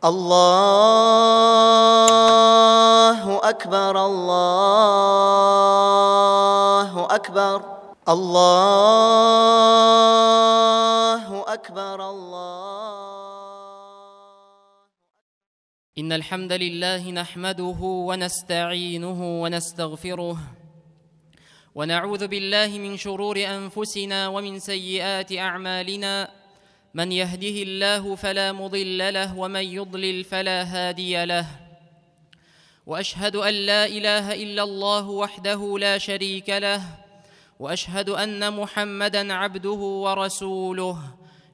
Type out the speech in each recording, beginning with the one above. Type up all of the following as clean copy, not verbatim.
الله أكبر الله أكبر الله أكبر إن الحمد لله نحمده ونستعينه ونستغفره ونعوذ بالله من شرور أنفسنا ومن سيئات أعمالنا من يهده الله فلا مضل له ومن يضلل فلا هادي له وأشهد أن لا إله إلا الله وحده لا شريك له وأشهد أن محمدًا عبده ورسوله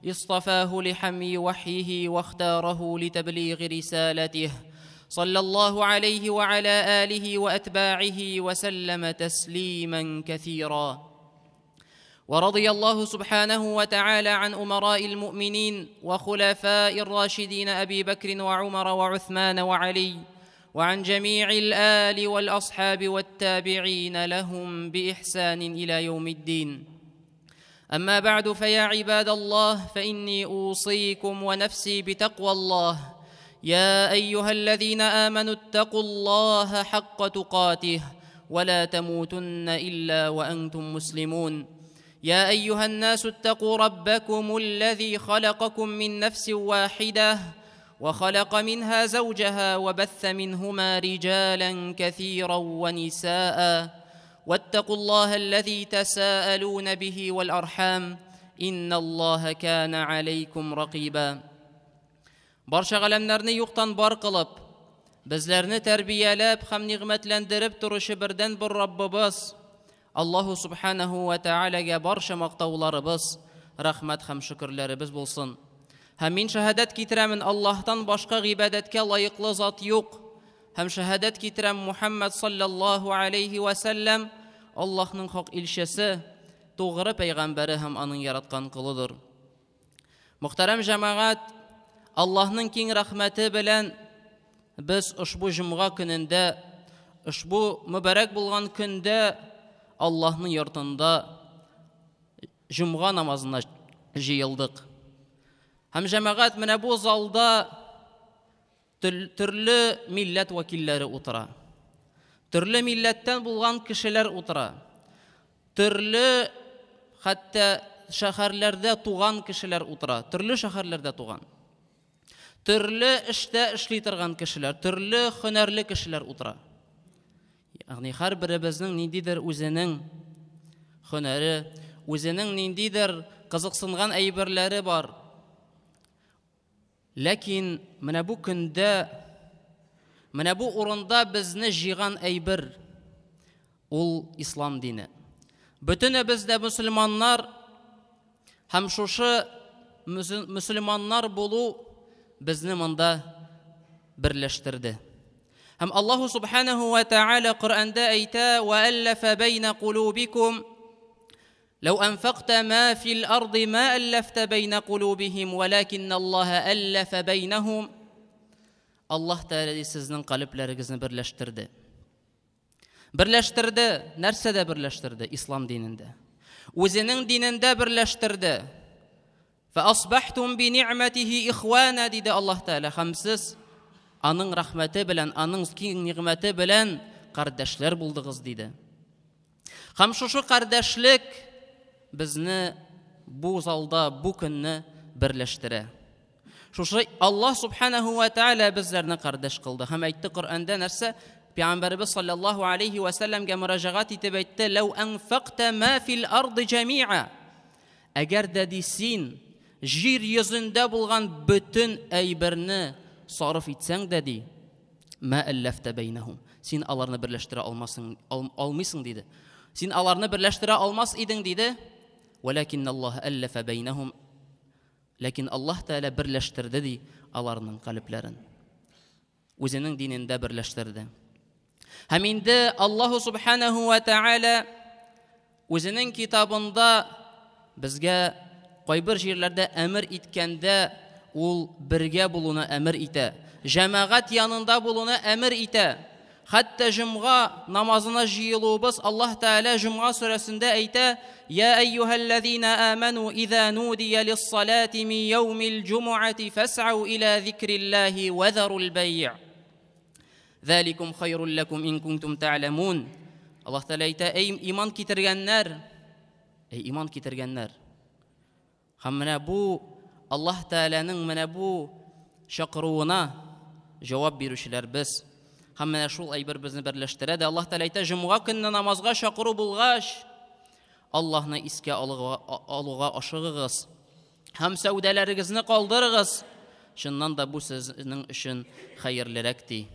اصطفاه لحمي وحيه واختاره لتبليغ رسالته صلى الله عليه وعلى آله وأتباعه وسلم تسليماً كثيراً. ورضي الله سبحانه وتعالى عن أمراء المؤمنين وخلفاء الراشدين أبي بكر وعمر وعثمان وعلي وعن جميع الآل والأصحاب والتابعين لهم بإحسان إلى يوم الدين. أما بعد، فيا عباد الله، فإني أوصيكم ونفسي بتقوى الله. يا أيها الذين آمنوا اتقوا الله حق تقاته ولا تموتن إلا وأنتم مسلمون. يا أيها الناس اتقوا ربكم الذي خلقكم من نفس واحدة وخلق منها زوجها وبث منهما رجالا كثيرا ونساء واتقوا الله الذي تساءلون به والأرحام إن الله كان عليكم رقيبا. Барша галәмнәрне юктан бар кылып, безләрне тәрбияләп һәм нигъмәтләндереп торучы бердән бер Раббыбыз Аллаһу субханаһу ва таалагә барша мактауларыбыз, рәхмәт һәм шөкерләребез булсын. Һәм мин шаһадат китерәмен, Аллаһтан башка гыйбадәткә лаеклы зат юк. Һәм шаһадат китерәм, Мухаммад саллаллаһу алейхи ва саллям Аллаһның хак илчесе, тугры пәйгамбәре һәм аның яраткан кулыдыр. Мөхтәрәм җәмәгать, Аллаһның киң рәхмәте белән без ушбу җомга көнендә, ушбу мөбарәк булган көндә Аллаһның йортында җомга намазына җыелдык. Һәм җәмәгать, менә бу залда төрле милләт вәкилләре утыра. Төрле милләттән булган кешеләр утыра. Төрле хәтта шәһәрләрдә туган кешеләр утыра. Төрле шәһәрләрдә туган. Төрле эштә эшли торган кешеләр, төрле һөнәрле кешеләр утыра. Ягъни һәрберебезнең ниндидер үзенең һөнәре, үзенең ниндидер кызыксынган әйберләре бар. Ләкин менә бу көндә, менә бу урында безне җыйган әйбер ул ислам дине. Бөтенебез дә мөселманнар һәм шушы мөселманнар булу безне монда берләштерде. Һәм Аллаһу субханаһу ва тааля Коръәндә әйтә: "Ва аллафа байна кулубикум лау анфaqta ма фил арди ма аллафта байна кулубихим валакинна Аллаһа аллафа байнахум." Аллаһ Тәгалә сезнең калпләрегезне берләштерде. Берләштерде, нәрсәдә берләштерде? Ислам динендә. Үзенең динендә берләштерде. فأصبحتم بنعمته إخوانا диде Аллаһ Тәгалә. Һәм сез аның рәхмәте белән, аның киң нигъмәте белән кардәшләр булдыгыз диде. Һәм шушы кардәшлек безне бу залда, бу көнне берләштерә. Шушы Аллаһ субханаһу ва тааля безләрне кардәш кылды. Һәм әйтте Коръәндә нәрсә? Пәйгамбәрбез саллаллаһу алейхи ва саллямга мөрәҗәгать итеп әйтте: "Лау анфaqta ма фил арди җами'a." Әгәр дә син җир йөзендә булган бөтен әйберне сарыф итсәң дә ди, ма аллафта байнахум, син аларны берләштерә алмыйсың диде. Син аларны берләштерә алмас идең диде. Валакинна Аллаһ аллафа байнахум, ләкин Аллаһ Тәгалә берләштерде ди аларның калпләрен. Үзенең динендә берләштерде. Һәм инде Аллаһу субханаһу ва тааля үзенең китабында безгә кайбер җирләрдә әмер иткәндә ул бергә булуны әмер итә. Җәмәгать янында булуны әмер итә. Хәтта җомга намазына җыелуыбыз Аллаһ Тәгалә җомга сүрәсендә әйтә: "Я айюхаллазина аману иза нудия лис-салати мин яумил җумъати фас'ау иля зикриллахи ва зарул бай'. Заликум хайрул лакум ин кунтум та'ламун." Аллаһ Тәгалә әйтә: "Эй иман китергәннәр, эй иман китергәннәр." Һәм менә бу Аллаһ Тәгаләнең менә бу чакыруына җавап бирүчеләр без. Һәм менә шул әйбер безне берләштерә. Аллаһ Тәгалә әйтә: "Җомга көнне намазга чакыру булгач, Аллаһны искә алуга ашыгыгыз. Һәм сәүдәләрегезне калдырыгыз. Шуннан да бу сезнең өчен хәерлерәк" ди.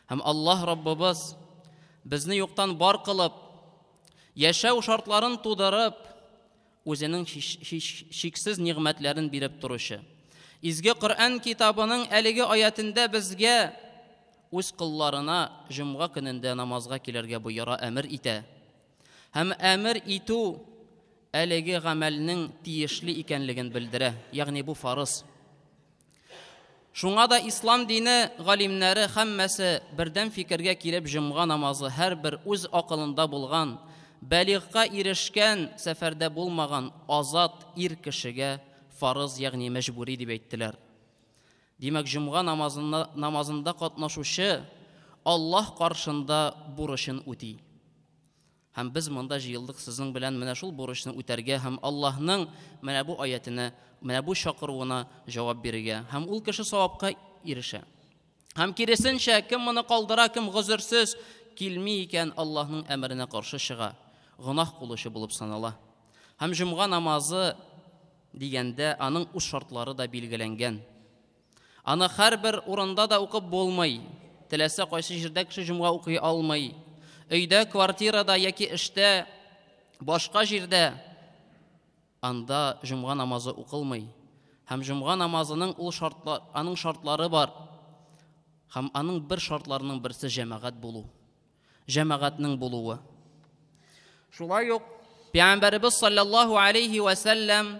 Һәм Аллаһ Раббыбыз безне юктан бар кылып, яшәү шартларын тудырып, үзенең шиксез нигъмәтләрен биреп торучы. Изге Коръән китабының әлеге аятында безгә үз кулларына җомга көнендә намазга килергә буйра әмер итә. Һәм әмер итү әлеге гамәлнең тиешле икәнлеген белдерә, ягъни бу фарыз. Шуңа да ислам дине галимнәре һәммәсе бердән фикергә килеп, җомга намазы һәрбер үз акылында булган, бәлигъгә ирешкән, сәфәрдә булмаган азат ир кешегә фарыз, ягъни мәҗбүри дип әйттеләр. Димәк, җомга намазында катнашучы Аллаһ каршында бурычын үти. Һәм без монда җыелдык сезнең белән менә шул бурычны үтәргә һәм Аллаһның менә бу аятына, менә бу чакыруына җавап бирергә. Һәм ул кеше савапка ирешә. Һәм киресенчә, кем моны калдыра, кем гозерсез килми икән, Аллаһның әмеренә каршы чыга, гынах кылучы булып санала. Һәм җомга намазы дигәндә аның үз шартлары да билгеләнгән. Аны һәрбер урында да укып булмый. Теләсә кайсы җирдә кеше җомга укый алмый. Өйдә, квартирада яки эштә, башка җирдә анда җомга намазы укылмый. Һәм җомга намазының аның шартлары бар. Һәм аның бер шартларының берсе җәмәгать булу. Җәмәгатьнең булуы. Шулай ук Пәйгамбәрбез саллаллаһу алейхи ва саллям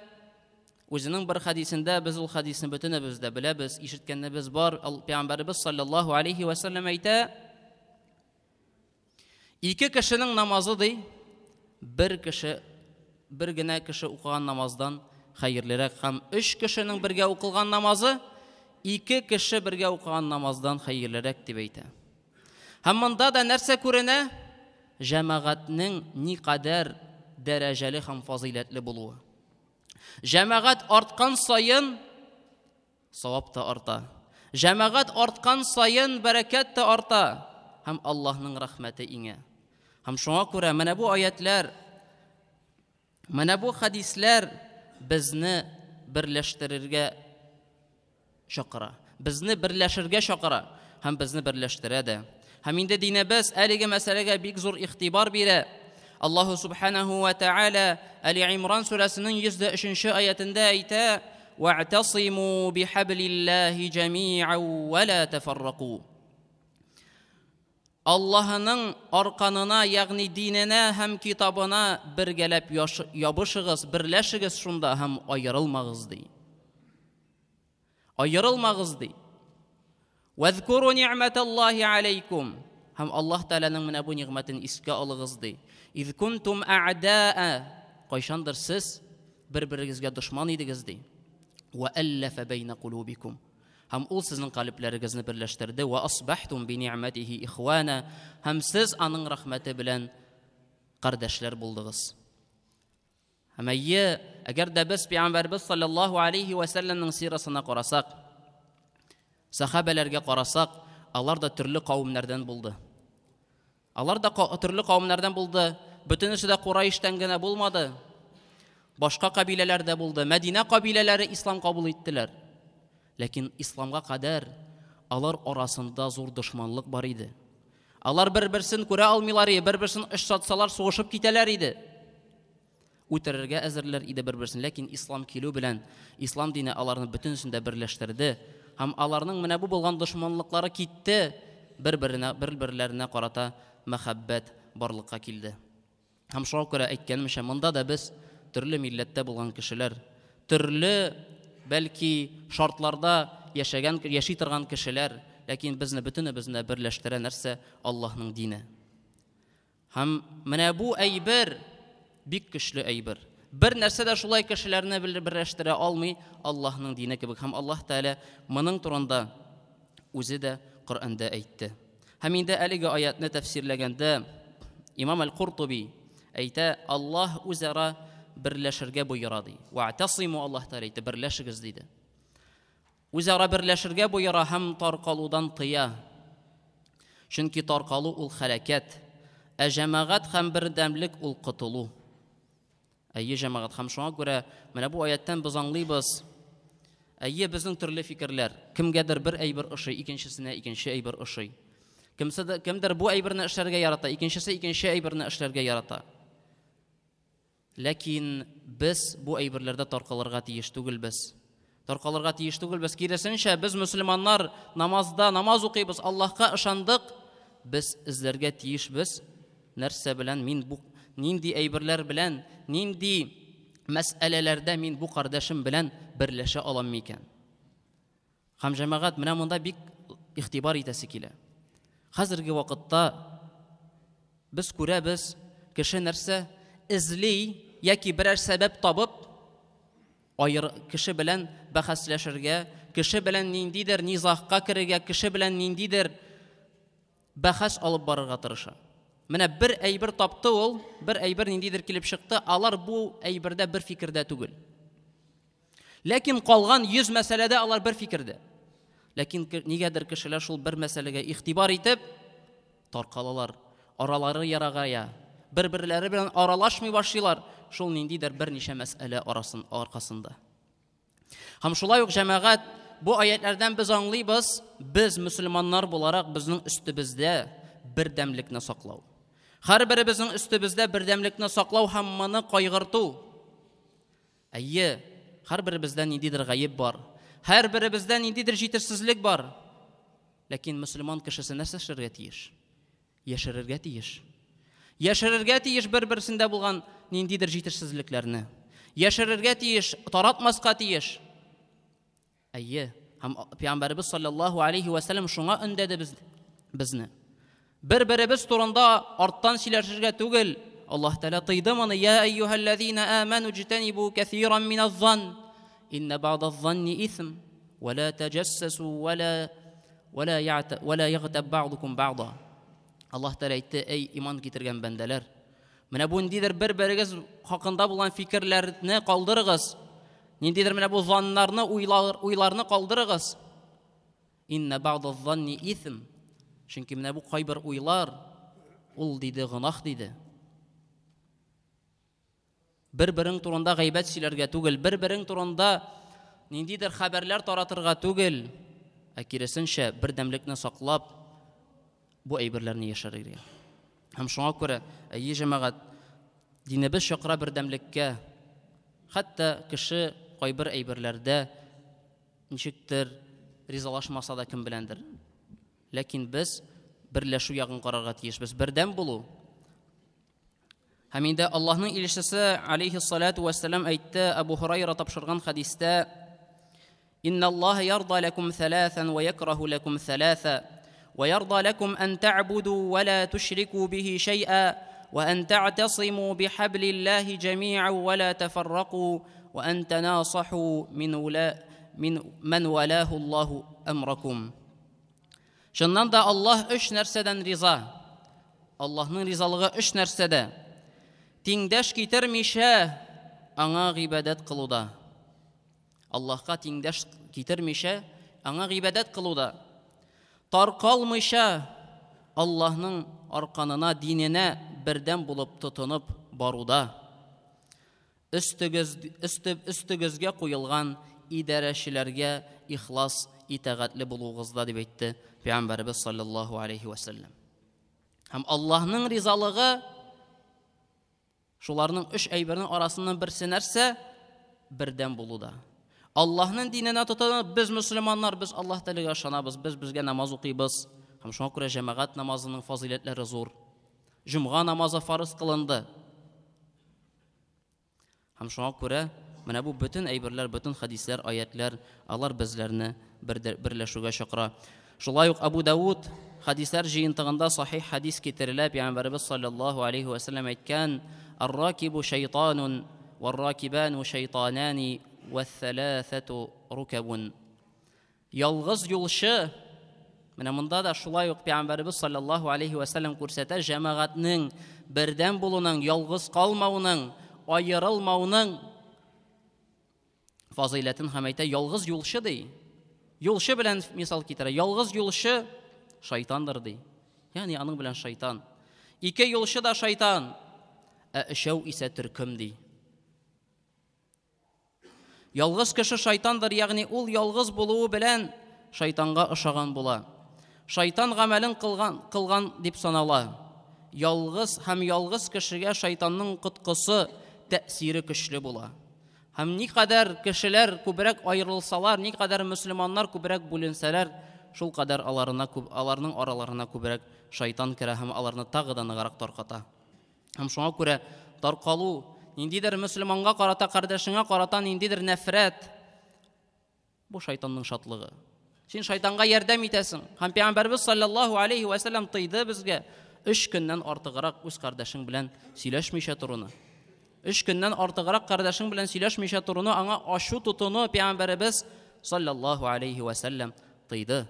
үзенең бер хадисендә, без ул хадисны бөтенебез дә беләбез, ишеткәнебез бар. Пәйгамбәрбез саллаллаһу алейхи ва саллям әйтә: "Ике кешенең намазы ди, бер генә кеше укыган намаздан хәерлерәк, һәм өч кешенең бергә укылган намазы ике кеше бергә укыган намаздан хәерлерәк" дип әйтә. Һәм монда да нәрсә күренә? Җәмәгатьнең никадәр дәрәҗәле һәм фазилатлы булуы. Җәмәгать арткан сайын савап та арта. Җәмәгать арткан сайын бәрәкәт тә арта. Һәм Аллаһның рәхмәте иңә. Һәм шуңа күрә менә бу аятлар, менә бу хадислар безне берләштерергә чакыра. Безне берләшергә чакыра һәм безне берләштерә дә. Һәм инде динебез әлеге мәсьәләгә бик зур игътибар бирә. Аллаһу субханаһу ва тааля Али-Имран сүрәсенең 103-нче аятында әйтә: "Вa'тасиму бихаблиллаһи җами'ан ва ла тафаррaqu." Аллаһның арканына, ягъни диненә һәм китабына бергәләп ябышыгыз, берләшегез шунда һәм аерылмагыз ди. Аерылмагыз ди. "Вазкуру ни'маталлаһи алейкум." Һәм Аллаһ Тәгаләнең менә бу нигъмәтен искә алыгыз ди. "Из кунтум а'да'a." Кайчандыр сез бер-берегезгә дошман идегез ди. "Ва аллафа байна кулубикум." Һәм ул сезнең калипләрегезне берләштерде. "Ва асбахтум би ни'матиһи ихвана." Һәм сез аның рәхмәте белән кардәшләр булдыгыз. Һәм әгәр дә без Пәйгамбәрбез саллаллаһу алейхи ва саллямның сирасына карасак, сахабаларга карасак, алар да төрле кавымнардан булды. Алар да төрле кавымнардан булды. Бөтенесе дә Курайштан гына булмады. Башка кабиләләр дә булды. Мәдинә кабиләләре ислам кабул иттеләр. Ләкин исламга кадәр алар арасында зур дошманлык бар иде. Алар бер-берсен күрә алмыйлар иде, бер-берсен ышсатсалар сугышып китәләр иде. Үтерергә әзерләр иде бер-берсен, ләкин ислам килү белән ислам дине аларны бөтенсен дә берләштерде. Һәм аларның менә бу булган дошманлыклары китте, бер-берләренә карата мәхәббәт барлыкка килде. Һәм шуңа күрә әйткәнемчә, монда да без төрле милләттә булган кешеләр, төрле бәлки шартларда яши торган кешеләр, ләкин безне бөтенебезне берләштерә нәрсә? Аллаһның дине. Һәм менә бу әйбер бик көчле әйбер. Бер нәрсә дә шулай кешеләрне берләштерә алмый, Аллаһның дине кебек. Һәм Аллаһ Тәгалә моның турында үзе дә Коръәндә әйтте. Һәм инде әлеге аятны тәфсирләгәндә Имам Аль-Куртуби әйтә, Аллаһ үзара берләшергә буйыра ди. Вa'тасиму, Аллаһ Тәгалә әйтте, берләшегез диде. Үзара берләшергә буйыра һәм таркалудан тыя. Чөнки таркалу ул хәрәкәт, ә җәмәгать һәм бердәмлек ул котылу. Әйе җәмәгать, һәм шуңа күрә менә бу аяттан без аңлыйбыз. Әйе, безнең төрле фикерләр. Кемгәдер бер әйбер ошый, икенчесенә икенче әйбер ошый. Кемдер бу әйберне эшләргә ярата, икенчесе икенче әйберне эшләргә ярата. Ләкин без бу әйберләрдә таркалырга тиеш түгелбез. Таркалырга тиеш түгелбез. Киресенчә, без мөселманнар намазда намаз укыйбыз, Аллаһка ышандык. Без эзләргә тиешбез. Нәрсә белән мин бу нинди әйберләр белән, нинди мәсьәләләрдә мин бу кардәшем белән берләшә алам микән? Һәм җәмәгать менә монда бик игътибар итәсе килә. Хәзерге вакытта без күрәбез, кеше нәрсә эзли яки берәр сәбәп табып, кеше белән бәхәсләшергә, кеше белән ниндидер низахка керергә, кеше белән ниндидер бәхәс алып барырга тырыша. Менә бер әйбер тапты ул, бер әйбер ниндидер килеп чыкты, алар бу әйбердә бер фикердә түгел. Ләкин калган 100 мәсьәләдә алар бер фикердә. Ләкин нигәдер кешеләр шул бер мәсьәләгә игътибар итеп таркалалар, аралары ярагая, бер-берләре белән аралашмый башлыйлар, шул ниндидер берничә мәсьәлә аркасында. Һәм шулай ук җәмәгать, бу аятлардан без аңлыйбыз, без мөселманнар буларак безнең өстебездә бердәмлекне саклау. Һәрберебезнең өстебездә бердәмлекне саклау һәм моны кайгырту. Әйе, һәрберебездә ниндидер гаеп бар. Һәрберебездә ниндидер җитешсезлек бар. Ләкин мөселман кешесе нәрсә эшләргә тиеш? Яшерергә тиеш. Яшерергә тиеш бер-берсендә булган ниндидер җитешсезлекләрне. Яшерергә тиеш, таратмаска тиеш. Әйе, һәм Пәйгамбәрбез саллаллаһу алейхи ва саллям шуңа өндәде безне. Бер-беребез турында арттан сөйләшергә түгел. Аллаһ Тәгалә тыйды моны: "Я айюхаллазина аману җтанибу кәсиран миназ-занн, инна баъдаз-занни исм, ва ла таҗассасу ва ла йагтаб баъдукум баъда." Аллаһ Тәгалә әйтте: "Эй иман китергән бәндәләр, менә бу ниндидер бер-берегез хакында булган фикерләрне калдырыгыз. Ниндидер менә бу заннарны, уйларны калдырыгыз. Инна баъдаз-занни исм." Чөнки менә бу кайбер уйлар, ул диде гынах диде. Бер-берең турында гайбәт сөйләргә түгел, бер-берең турында ниндидер хәбәрләр таратырга түгел, ә киресенчә бердәмлекне саклап бу әйберләрне яшәргә. Һәм шуңа күрә, әйе җәмәгать, динебез чакыра бердәмлеккә. Хәтта кеше кайбер әйберләрдә ничектер ризалашмаса да кем беләндер. Ләкин без берләшү ягын карарга тиешбез, бердәм булу. Һәм инде Аллаһның илчесе алейхиссалату вассалам әйтте, Абу Хурайра тапшырган хадистә: "Инна Аллаһа ярда лакум саласан ва якраху лакум саласа, ва ярда лакум ан та'буду ва ла тушрику биhi шай'a, ва ан та'тасиму бихаблиллаһи җами'ан ва ла тафаррaqu, ва ан танасаху мин ман валаху Аллаһу амракум." Шуннан да Аллаһ өч нәрсәдән риза. Аллаһның ризалыгы өч нәрсәдә: тиңдәш китермичә аңа гыйбадәт кылуда. Аллаһка тиңдәш китермичә аңа гыйбадәт кылуда. Таркалмыйча Аллаһның арканына, диненә бердәм булып тотынып баруда. Өстегезгә куелган идарәчеләргә ихлас, итәгатьле булуыгызда дип әйтте Пәйгамбәрбез саллаллаһу алейхи ва саллям. Һәм Аллаһның ризалыгы шуларның өч әйбернең арасыннан берсе нәрсә? Бердәм булуда. Аллаһның диненә тотынып, без мөселманнар, без Аллаһ Тәгаләгә ышанабыз, без безгә намаз укыйбыз. Һәм шуңа күрә җәмәгать намазының фазиләтләре зур. Җомга намазы фарыз кылынды. Һәм шуңа күрә менә бу бөтен әйберләр, бөтен хадисләр, аятлар, алар безләрне берләшүгә чакыра. Шулай ук Абу Дауд хадислар җыентыгында сахих хадис китерелә, Пәйгамбәрбез саллаллаһу алейхи ва саллям әйткән: "Ар-ракибу шайтанун, вар-ракибану шайтанани, вәс-саласату рукабун". Ялгыз юлчы, менә монда да шулай ук Пәйгамбәрбез саллаллаһу алейхи ва саллям күрсәтә, җәмәгатьнең бердән булуның, ялгыз калмауның, аерылмауның фазилатын һәм әйтә, ялгыз юлчы ди. Юлчы белән мисал китерә. Ялгыз юлчы шайтандыр ди. Ягъни аның белән шайтан. Ике юлчы да шайтан, өчәү исә төркем ди. Ялгыз кеше шайтандыр, ягъни ул ялгыз булуы белән шайтанга ошаган була. Шайтан гамәлен кылган дип санала. Ялгыз һәм ялгыз кешегә шайтанның коткысы, тәэсире көчле була. Һәм никадәр кешеләр күбрәк аерылсалар, никадәр мөселманнар күбрәк бүленсәләр, шул кадәр аларның араларына күбрәк шайтан керә һәм аларны тагы да ныграк тарката. Һәм шуңа күрә таркалу, ниндидер мөселманга карата, кардәшеңә карата ниндидер нәфрәт, бу шайтанның шатлыгы. Син шайтанга ярдәм итәсең. Һәм Пәйгамбәрбез саллаллаһу алейхи ва саллям тыйды безгә 3 көннән артыграк үз кардәшең белән сөйләшмичә торуны. 3 көннән артыграк кардәшең белән сөйләшмичә торуны, аңа ашу тотуны Пәйгамбәрбез саллаллаһу алейхи ва саллям тыйды.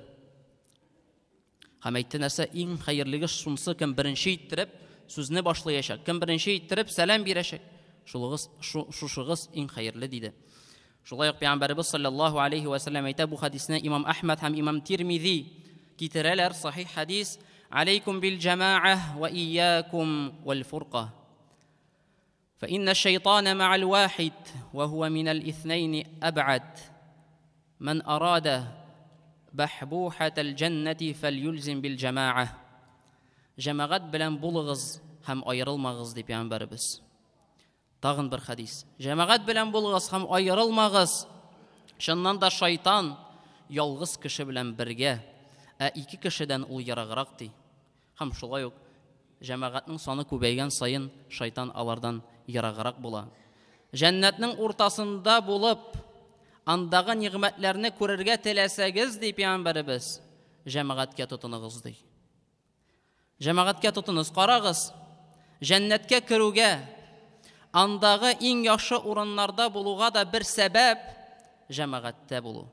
Һәм әйтте нәрсә, иң хәерлеге шунсы, кем беренче иттереп сүзне башлаячак, кем беренче иттереп сәлам бирәчәк, шушыгыз иң хәерле диде. Шулай ук Пәйгамбәрбез саллаллаһу алейхи ва саллям әйтә, бу хадисне Имам Әхмәд һәм Имам Тирмизи китерәләр, сахих хадис: "Алейкум бил җама'a ва iyyakum вал фурqa. فإن الشيطان مع الواحد وهو من الاثنين أبعد. من أراد بحبوحة الجنة فليلزم بالجماعة". Җәмәгать белән булыгыз һәм аерылмагыз дип Пәйгамбәрбез. Тагын бер хадис. Җәмәгать белән булыгыз һәм аерылмагыз. Шуннан да шайтан ялгыз кеше белән бергә, ике кешедән ул яраграк ди. Һәм шулай ук җәмәгатьнең саны күбәйгән саен шайтан алардан яраграк була. Җәннәтнең уртасында булып, андагы нигъмәтләрне күрергә теләсәгез ди Пәйгамбәрбез, җәмәгатькә тотыныгыз ди. Җәмәгатькә тотыныгыз, карагыз. Җәннәткә керүгә, андагы иң яхшы урыннарда булуга да бер сәбәп җәмәгатьтә булу.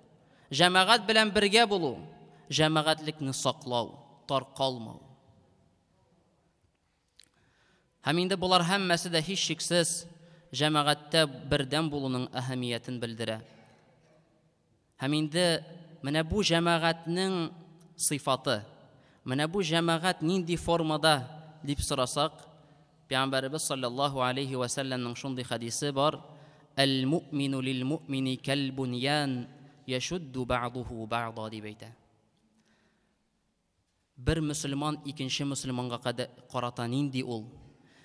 Җәмәгать белән бергә булу, җәмәгатьлекне саклау, таркалмау. Һәм инде булар һәммәсе дә һич шиксез җәмәгатьтә бердән булуның әһәмиятен белдерә. Һәм инде менә бу җәмәгатьнең сыйфаты, менә бу җәмәгать нинди формада дип сорасак, Пәйгамбәрбез саллаллаһу алейхи ва саллямның шундый хадисе бар: "Әл-муъмину лил-муъмини кәл-буньян яшудду ба'дуһу ба'да" дип әйтә. Бер мөселман икенче мөселманга карата нинди ул?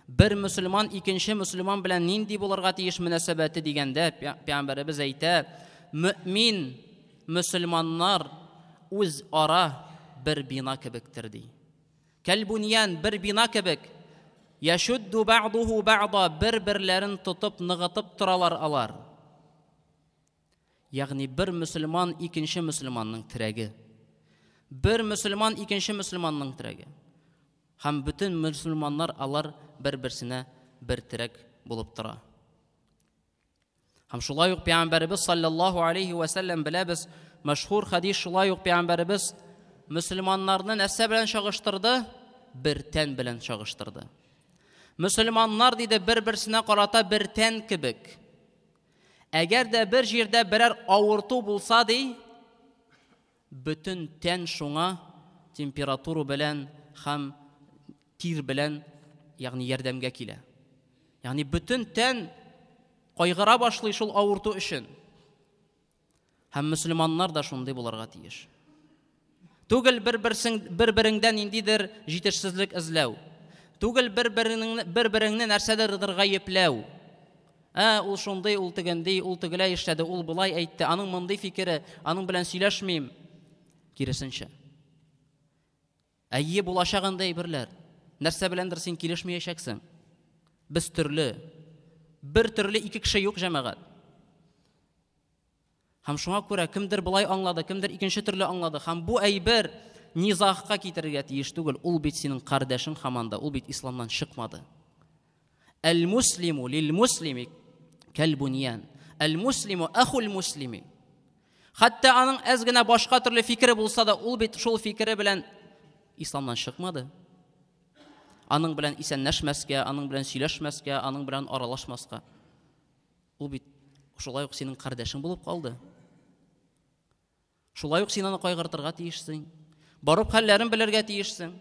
Бер мөселман икенче мөселман белән нинди булырга тиеш мөнәсәбәте дигәндә, Пәйгамбәрбез әйтә, мөэмин мөселманнар үз ара бер бина кебектер ди. Кәл-буньян, бер бина кебек. Яшудду ба'дуһу ба'да, бер-берләрен тотып, ныгытып торалар алар. Ягъни бер мөселман икенче мөселманның терәге. Бер мөселман икенче мөселманның терәге. Һәм бөтен мөселманнар алар бер-берсенә бер терәк булып тора. Һәм шулай ук Пәйгамбәрбез саллаллаһу алейхи ва саллям беләбез, мәшһүр хадис шулай ук Пәйгамбәрбез мөселманнарны нәрсә белән чагыштырды? Бер тән белән чагыштырды. Мөселманнар диде бер-берсенә карата бер тән кебек. Әгәр дә бер җирдә берәр авырту булса ди, бөтен тән шуңа температура белән һәм тир белән, ягъни ярдәмгә килә. Ягъни бөтен тән кайгыра башлый шул авырту өчен. Һәм мөселманнар да шундый булырга тиеш. Түгел бер-береңдән ниндидер җитешсезлек эзләү. Түгел бер-береңне нәрсәдер гаепләү. Ул шундый, ул тегендей, ул тегеләй эшләде, ул булай әйтте, аның мондый фикере, аның белән сөйләшмим. Киресенчә. Әйе, булачагында әйберләр. Нәрсә беләндер син килешмәячәксең. Без төрле. Бер төрле ике кеше юк җәмәгать. Һәм шуңа күрә кемдер булай аңлады, кемдер икенче төрле аңлады. Һәм бу әйбер низахка китерергә тиеш түгел. Ул бит синең кардәшең һаманда, ул бит исламнан чыкмады. Әл-муслиму лил-муслими кәл-буньян. Әл-муслиму ахул муслими. Хәтта аның әз генә башка төрле фикере булса да, ул бит шул фикере белән исламнан чыкмады. Аның белән исәнләшмәскә, аның белән сөйләшмәскә, аның белән аралашмаска. Ул бит шулай ук синең кардәшең булып калды. Шулай ук син аны кайгыртырга тиешсең. Барып хәлләрен белергә тиешсең.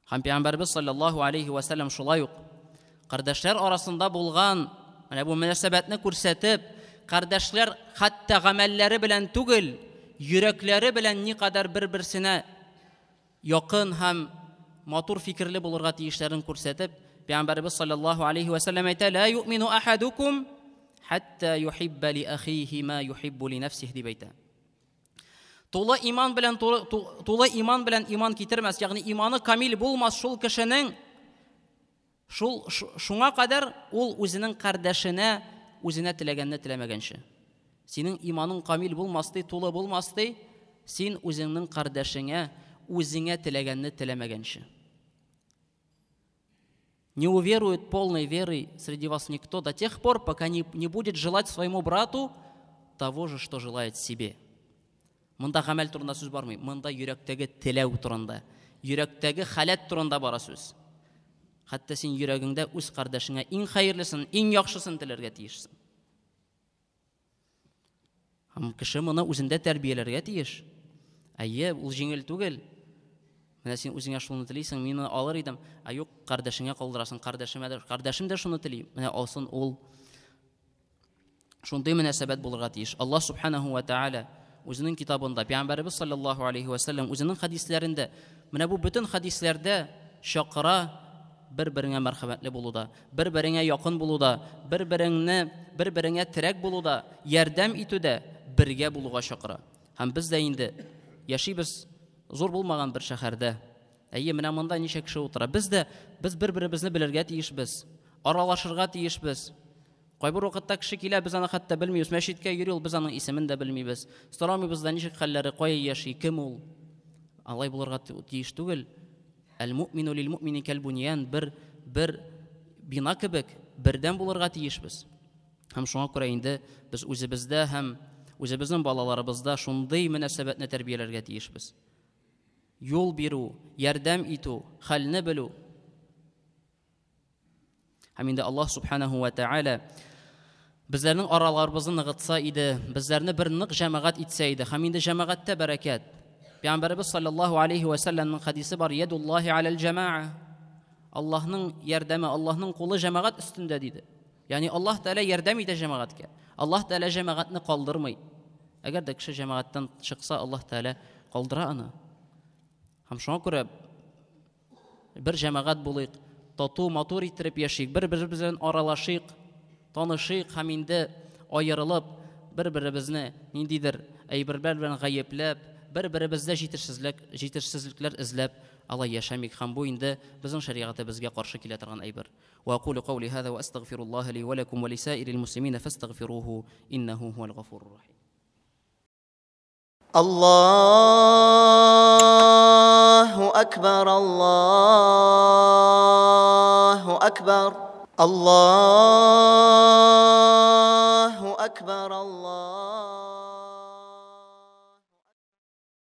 Һәм Пәйгамбәрбез саллаллаһу алейхи ва саллям шулай ук кардәшләр арасында булган менә бу мөнәсәбәтне күрсәтеп, кардәшләр хәтта гамәлләре белән түгел, йөрәкләре белән никадәр бер-берсенә якын һәм матур фикерле булырга тиешләрен күрсәтеп, Пәйгамбәрбез саллаллаһу алейхи ва саллям әйтә: "Ла ю'мину ахадукум хатта юхибба ли ахиhi ма юхиббу ли нафсиhi" дип әйтә. Тулы иман белән иман китермәс, ягъни иманы камил булмас шул кешенең, шуңа кадәр ул үзенең кардәшенә үзенә теләгәнне теләмәгәнче. Синең иманың камил булмас ди, тулы булмас ди, син үзеңнең кардәшеңә үзеңә теләгәнне теләмәгәнче. Не уверует полной верой среди вас никто до тех пор, пока не будет желать своему брату того же, что желает себе. Монда гамәл турында сүз бармый, монда йөрәктәге теләү турында, йөрәктәге халәт турында бара сүз. Хәтта син йөрәгеңдә үз кардәшеңә иң хәерлесен, иң яхшысын теләргә тиешсең. Һәм кеше моны үзендә тәрбияләргә тиеш. Әйе, ул җиңел түгел. Менә син үзеңә шуны телисең, мине алыр идем. Юк, кардәшеңә калдырасың, кардәшем дә шуны тели. Менә алсын ул. Шундый мөнәсәбәт булырга тиеш. Аллаһ субханаһу ва тааля үзенең китабында, Пәйгамбәрбез саллаллаһу алейхи ва саллям үзенең хадисләрендә, менә бу бөтен хадисләрдә чакыра бер-береңә мәрхәмәтле булуда, бер-береңә якын булуда, бер-береңә терәк булуда, ярдәм итүдә бергә булуга чакыра. Һәм без дә инде яшибез зур булмаган бер шәһәрдә. Әйе, менә монда ничә кеше утыра. Без бер-беребезне белергә тиешбез, аралашырга тиешбез. Кайбер вакытта кеше килә, без аны хәтта белмибез, мәчеткә йөри ул, без аның исемен дә белмибез. Сорамыйбыз да ничек хәлләре, кая яши, кем ул. Алай булырга тиеш түгел. Әл-муъмину лил-муъмини кәл-буньян, бер бина кебек бердән булырга тиешбез. Һәм шуңа күрә инде без үзебездә һәм үзебезнең балаларыбызда шундый мөнәсәбәтне тәрбияләргә тиешбез. Юл бирү, ярдәм итү, хәлне белү. Һәм инде Аллаһ субханаһу ва тааля безләрнең араларыбызны ныгытса иде, безләрне бер нык җәмәгать итсә иде, һәм инде җәмәгатьтә бәрәкәт. Пәйгамбәрбез саллаллаһу алейхи ва саллямның хадисе бар: "Ядуллаһи алал җамаа". Аллаһның ярдәме, Аллаһның кулы җәмәгать өстендә диде. Ягъни Аллаһ Тәала ярдәм итә җәмәгатькә. Аллаһ Тәала җәмәгатьне калдырмый. Әгәр дә кеше җәмәгатьтән чыкса, Аллаһ Тәала калдыра аны. Һәм шуңа күрә бер җәмәгать булыйк, тату, матур иттереп яшик, бер-беребез белән аралашыйк, танышыйк һәм инде аерылып, бер-беребезне ниндидер әйберләр белән гаепләп, бер-беребездә җитешсезлекләр эзләп алай яшәмик. Һәм бу инде безнең шәригатьтә безгә каршы килә торган әйбер. Ва aqulu qawli hadha wa astaghfirullah li wa lakum wa li sa'iril muslimin fastaghfiruhu innahu huwal ghafurur rahim. Allahu akbar, Allahu akbar, Allahu akbar, Allah